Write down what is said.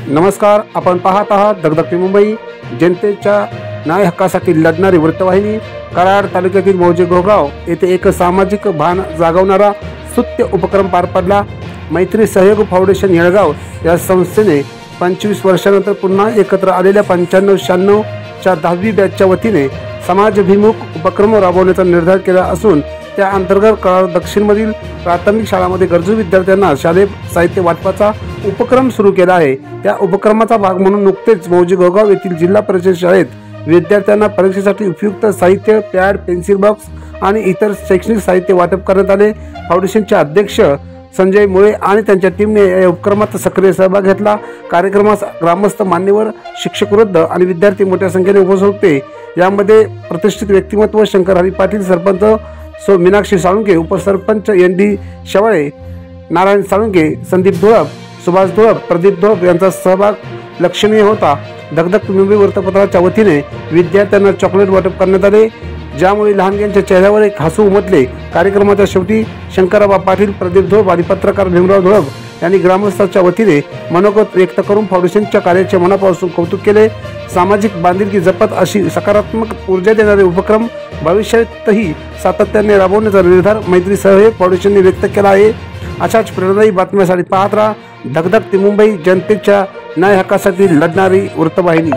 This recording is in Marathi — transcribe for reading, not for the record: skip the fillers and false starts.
नमस्कार, आपण पाहत आहात धगधगती मुंबई, जनतेच्या न्याय हक्कासाठी लढणारी वृत्तवाहिनी। कराड तालुक्यातील मौजे गोगाव येथे एक सामाजिक भान जागवणारा स्तुत्य उपक्रम पार पडला। मैत्री सहयोग फाउंडेशन येळगाव या संस्थेने 25 वर्षानंतर पुन्हा एकत्र आलेल्या 95-96 च्या 10वी बॅचच्या वतीने समाजभिमुख उपक्रम राबवण्याचा निर्धार केला असून त्या अंतर्गत कराड दक्षिणमधील प्राथमिक शाळांमध्ये गरजू विद्यार्थ्यांना शालेय साहित्य वाटपाचा उपक्रम सुरू केला आहे। त्या उपक्रमाचा भाग म्हणून नुकतेच मौजे गोगाव येथील जिल्हा परिषद शाळेत विद्यार्थ्यांना परीक्षेसाठी उपयुक्त साहित्य, पॅड, पेन्सिल बॉक्स आणि इतर शैक्षणिक साहित्य वाटप करण्यात आले। फाउंडेशनचे अध्यक्ष संजय मुळे आणि त्यांच्या टीमने या उपक्रमात सक्रिय सहभाग घेतला। कार्यक्रमास ग्रामस्थ, मान्यवर, शिक्षक वृद्ध आणि विद्यार्थी मोठ्या संख्येने उपस्थित होते। यामध्ये प्रतिष्ठित व्यक्तिमत्व शंकर हरी पाटील, सरपंच सो मीनाक्षी साळुंके, उपसरपंच ND शेवाळे, नारायण साळुंके, संदीप धुळप, सुभाष धुळप, प्रदीप धुळप यांचा सहभाग लक्षणीय होता। धगधगती मुंबई वृत्तपत्राच्या वतीने विद्यार्थ्यांना चॉकलेट वाटप करण्यात आले, ज्यामुळे लहानग्यांच्या चेहऱ्यावर एक हसू उमटले। कार्यक्रमाच्या शेवटी शंकरबा पाटील, प्रदीप धुळप आणि पत्रकार भीमराव धुळप यांनी ग्रामस्थांच्या वतीने मनोगत व्यक्त करून फाउंडेशनच्या कार्याचे मनापासून कौतुक केले। सामाजिक बांधिलकी जपत अशी सकारात्मक ऊर्जा देणारे उपक्रम भविष्यातही सातत्याने राबवण्याचा निर्धार मैत्री सहयोग फाउंडेशनने व्यक्त केला आहे। अशाच प्रेरणादायी बातम्यांसाठी पाहत राहा धगधगती मुंबई, जनतेच्या न्याय हक्कासाठी लढणारी वृत्तवाहिनी।